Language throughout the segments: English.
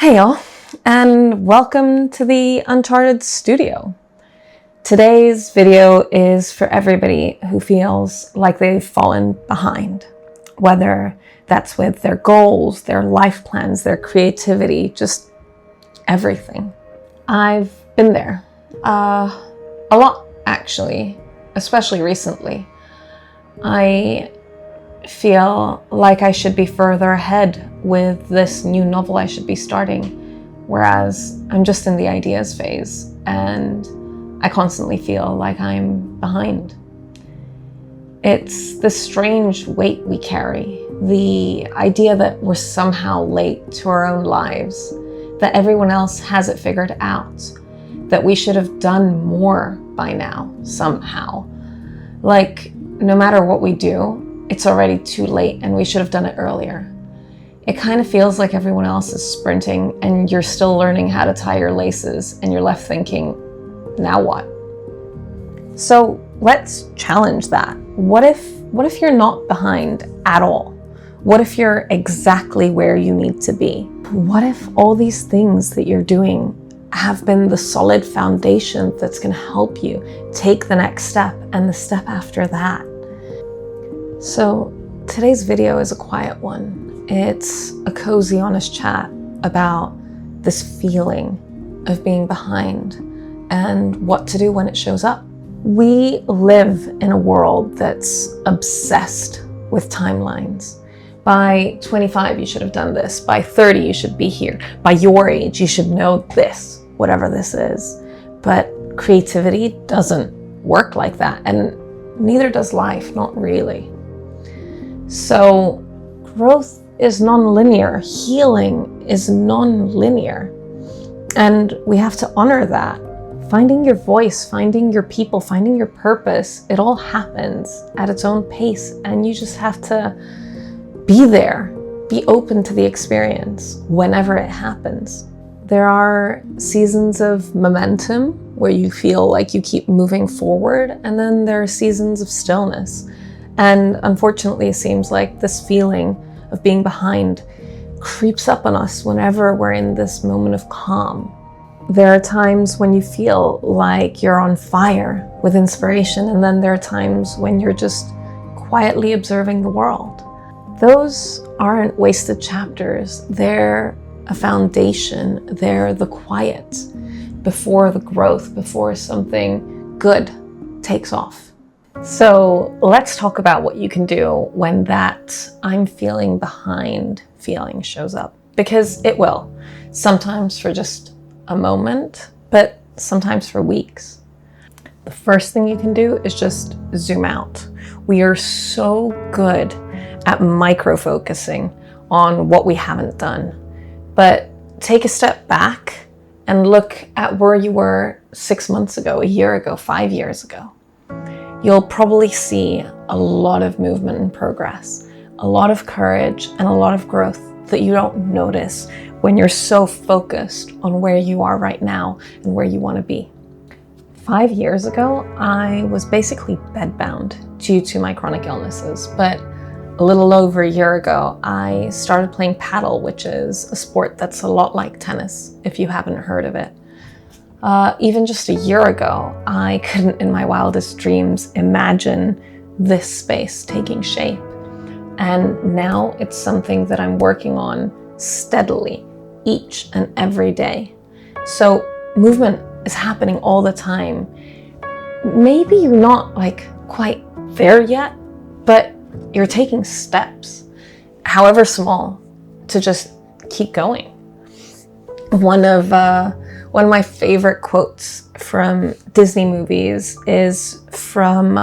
Hey y'all, and welcome to the Uncharted studio. Today's video is for everybody who feels like they've fallen behind, whether that's with their goals, their life plans, their creativity, just everything. I've been there, a lot actually, especially recently. I feel like I should be further ahead with this new novel I should be starting, whereas I'm just in the ideas phase and I constantly feel like I'm behind. It's this strange weight we carry, the idea that we're somehow late to our own lives, that everyone else has it figured out, that we should have done more by now, somehow. Like, no matter what we do, it's already too late and we should have done it earlier. It kind of feels like everyone else is sprinting and you're still learning how to tie your laces and you're left thinking, now what? So let's challenge that. What if you're not behind at all? What if you're exactly where you need to be? What if all these things that you're doing have been the solid foundation that's going to help you take the next step and the step after that? So today's video is a quiet one. It's a cozy, honest chat about this feeling of being behind and what to do when it shows up. We live in a world that's obsessed with timelines. By 25, you should have done this. By 30, you should be here. By your age, you should know this, whatever this is. But creativity doesn't work like that, and neither does life, not really. So growth is nonlinear, healing is nonlinear, and we have to honor that. Finding your voice, finding your people, finding your purpose, it all happens at its own pace, and you just have to be there, be open to the experience whenever it happens. There are seasons of momentum where you feel like you keep moving forward, and then there are seasons of stillness. And unfortunately, it seems like this feeling of being behind creeps up on us whenever we're in this moment of calm. There are times when you feel like you're on fire with inspiration, and then there are times when you're just quietly observing the world. Those aren't wasted chapters. They're a foundation. They're the quiet before the growth, before something good takes off. So let's talk about what you can do when that I'm feeling behind feeling shows up, because it will, sometimes for just a moment, but sometimes for weeks. The first thing you can do is just zoom out. We are so good at micro-focusing on what we haven't done, but take a step back and look at where you were 6 months ago, a year ago, 5 years ago. You'll probably see a lot of movement and progress, a lot of courage, and a lot of growth that you don't notice when you're so focused on where you are right now and where you want to be. 5 years ago, I was basically bedbound due to my chronic illnesses, but a little over a year ago, I started playing paddle, which is a sport that's a lot like tennis, if you haven't heard of it. Even just a year ago, I couldn't in my wildest dreams imagine this space taking shape. And now it's something that I'm working on steadily each and every day. So movement is happening all the time. Maybe you're not quite there yet, but you're taking steps, however small, to just keep going. One of my favorite quotes from Disney movies is from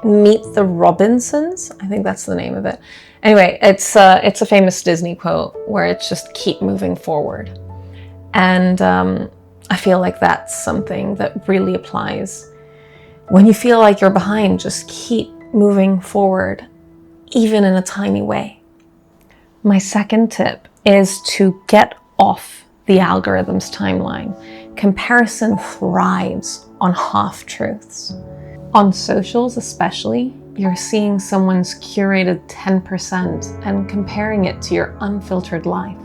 Meet the Robinsons. I think that's the name of it. Anyway, it's a famous Disney quote where it's just keep moving forward. And I feel like that's something that really applies. When you feel like you're behind, just keep moving forward, even in a tiny way. My second tip is to get off the algorithm's timeline. Comparison thrives on half-truths. On socials especially, you're seeing someone's curated 10% and comparing it to your unfiltered life.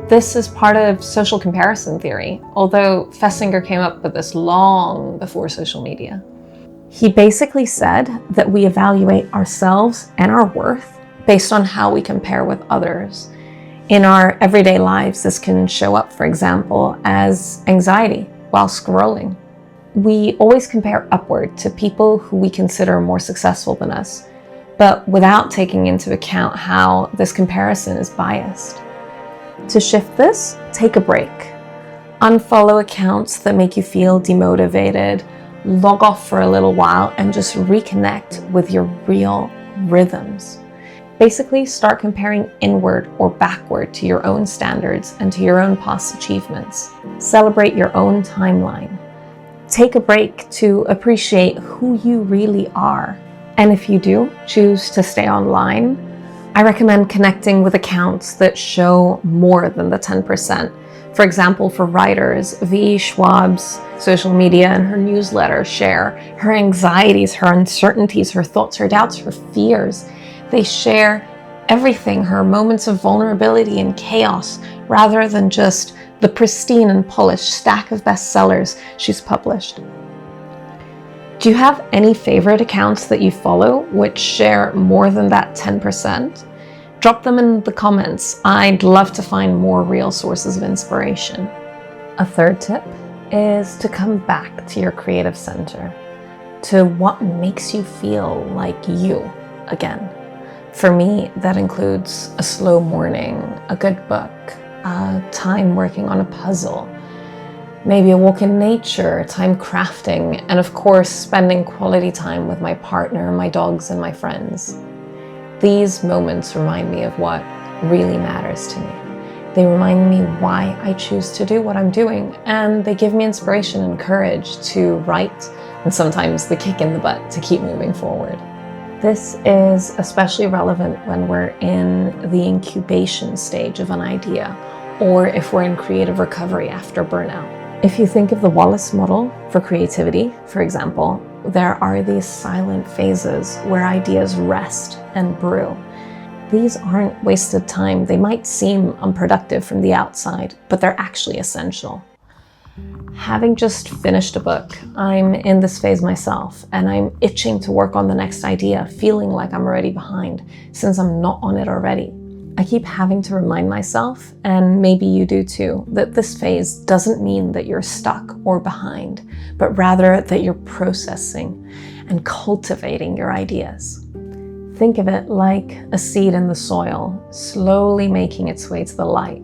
This is part of social comparison theory, although Festinger came up with this long before social media. He basically said that we evaluate ourselves and our worth based on how we compare with others. In our everyday lives, this can show up, for example, as anxiety while scrolling. We always compare upward to people who we consider more successful than us, but without taking into account how this comparison is biased. To shift this, take a break. Unfollow accounts that make you feel demotivated, log off for a little while, and just reconnect with your real rhythms. Basically, start comparing inward or backward to your own standards and to your own past achievements. Celebrate your own timeline. Take a break to appreciate who you really are. And if you do choose to stay online, I recommend connecting with accounts that show more than the 10%. For example, for writers, V. Schwab's social media and her newsletter share her anxieties, her uncertainties, her thoughts, her doubts, her fears. They share everything, her moments of vulnerability and chaos, rather than just the pristine and polished stack of bestsellers she's published. Do you have any favorite accounts that you follow which share more than that 10%? Drop them in the comments. I'd love to find more real sources of inspiration. A third tip is to come back to your creative center, to what makes you feel like you again. For me, that includes a slow morning, a good book, time working on a puzzle, maybe a walk in nature, time crafting, and of course, spending quality time with my partner, my dogs, and my friends. These moments remind me of what really matters to me. They remind me why I choose to do what I'm doing, and they give me inspiration and courage to write, and sometimes the kick in the butt to keep moving forward. This is especially relevant when we're in the incubation stage of an idea, or if we're in creative recovery after burnout. If you think of the Wallace model for creativity, for example, there are these silent phases where ideas rest and brew. These aren't wasted time. They might seem unproductive from the outside, but they're actually essential. Having just finished a book, I'm in this phase myself, and I'm itching to work on the next idea, feeling like I'm already behind, since I'm not on it already. I keep having to remind myself, and maybe you do too, that this phase doesn't mean that you're stuck or behind, but rather that you're processing and cultivating your ideas. Think of it like a seed in the soil, slowly making its way to the light.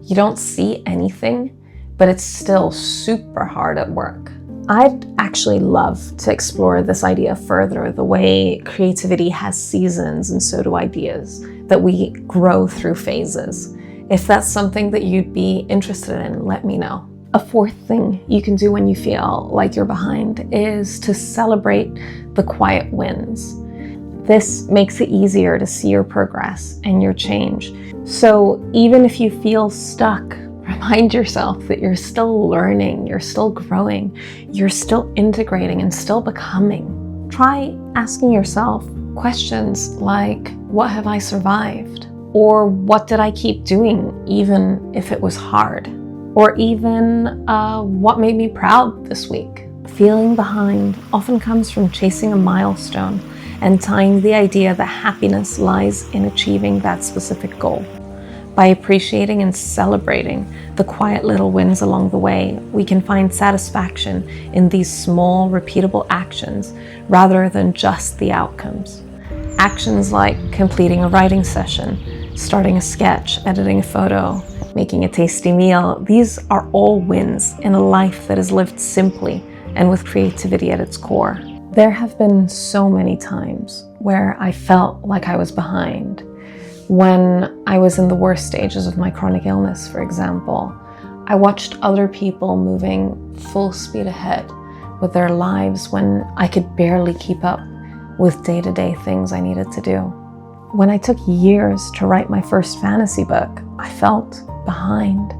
You don't see anything, but it's still super hard at work. I'd actually love to explore this idea further, the way creativity has seasons and so do ideas, that we grow through phases. If that's something that you'd be interested in, let me know. A fourth thing you can do when you feel like you're behind is to celebrate the quiet wins. This makes it easier to see your progress and your change. So even if you feel stuck, remind yourself that you're still learning, you're still growing, you're still integrating and still becoming. Try asking yourself questions like, what have I survived? Or what did I keep doing even if it was hard? Or even what made me proud this week? Feeling behind often comes from chasing a milestone and tying the idea that happiness lies in achieving that specific goal. By appreciating and celebrating the quiet little wins along the way, we can find satisfaction in these small, repeatable actions rather than just the outcomes. Actions like completing a writing session, starting a sketch, editing a photo, making a tasty meal, these are all wins in a life that is lived simply and with creativity at its core. There have been so many times where I felt like I was behind. When I was in the worst stages of my chronic illness, for example, I watched other people moving full speed ahead with their lives when I could barely keep up with day-to-day things I needed to do. When I took years to write my first fantasy book, I felt behind.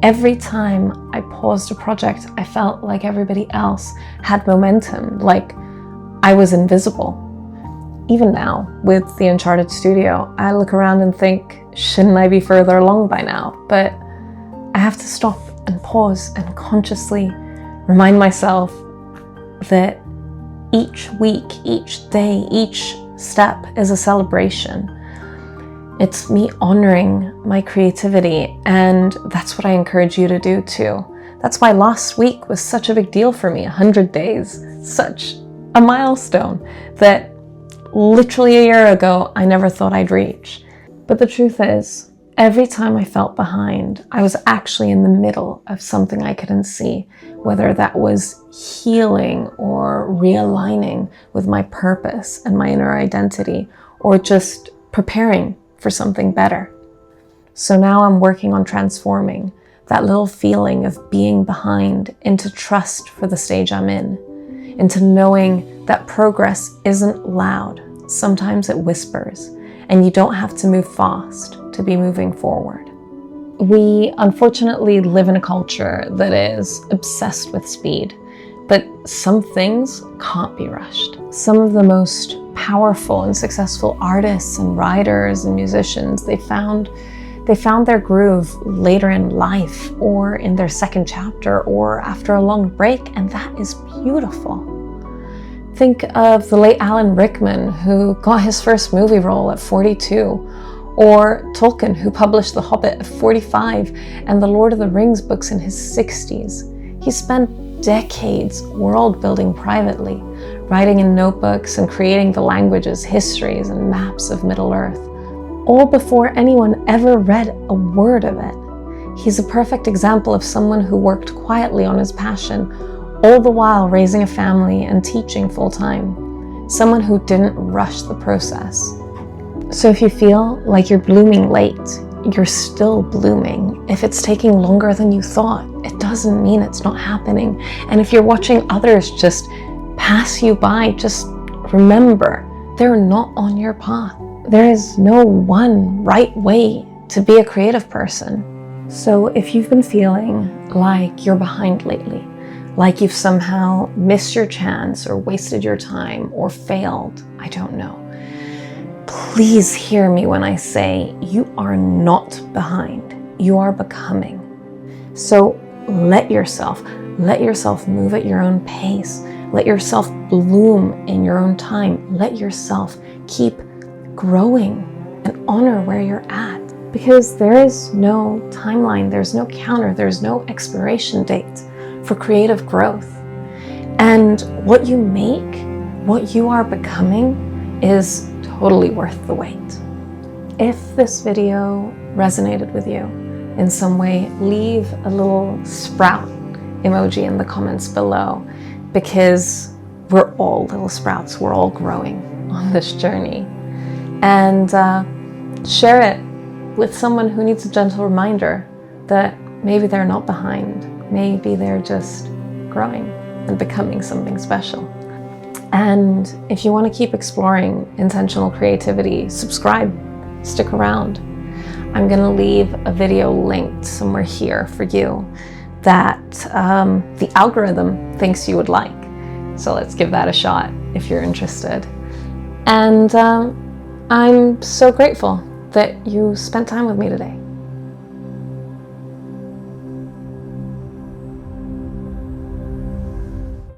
Every time I paused a project, I felt like everybody else had momentum, like I was invisible. Even now, with the Uncharted studio, I look around and think, shouldn't I be further along by now? But I have to stop and pause and consciously remind myself that each week, each day, each step is a celebration. It's me honoring my creativity, and that's what I encourage you to do too. That's why last week was such a big deal for me. 100 days, such a milestone that literally a year ago I never thought I'd reach. But the truth is, every time I felt behind, I was actually in the middle of something I couldn't see, whether that was healing or realigning with my purpose and my inner identity, or just preparing for something better. So now I'm working on transforming that little feeling of being behind into trust for the stage I'm in, into knowing that progress isn't loud. Sometimes it whispers, and you don't have to move fast to be moving forward. We unfortunately live in a culture that is obsessed with speed, but some things can't be rushed. Some of the most powerful and successful artists and writers and musicians, they found their groove later in life, or in their second chapter, or after a long break, and that is beautiful. Think of the late Alan Rickman, who got his first movie role at 42, or Tolkien, who published The Hobbit at 45 and the Lord of the Rings books in his 60s. He spent decades world building privately, writing in notebooks and creating the languages, histories, and maps of Middle-earth, all before anyone ever read a word of it. He's a perfect example of someone who worked quietly on his passion, all the while raising a family and teaching full-time. Someone who didn't rush the process. So if you feel like you're blooming late, you're still blooming. If it's taking longer than you thought, it doesn't mean it's not happening. And if you're watching others just pass you by, just remember, they're not on your path. There is no one right way to be a creative person. So if you've been feeling like you're behind lately, like you've somehow missed your chance or wasted your time or failed, I don't know. Please hear me when I say you are not behind. You are becoming. So let yourself move at your own pace. Let yourself bloom in your own time. Let yourself keep growing and honor where you're at. Because there is no timeline, there's no counter, there's no expiration date for creative growth. And what you make, what you are becoming, is totally worth the wait. If this video resonated with you in some way, leave a little sprout emoji in the comments below, because we're all little sprouts, we're all growing on this journey. And share it with someone who needs a gentle reminder that maybe they're not behind, maybe they're just growing and becoming something special. And if you want to keep exploring intentional creativity, subscribe, stick around. I'm going to leave a video linked somewhere here for you that the algorithm thinks you would like. So let's give that a shot if you're interested. And I'm so grateful that you spent time with me today.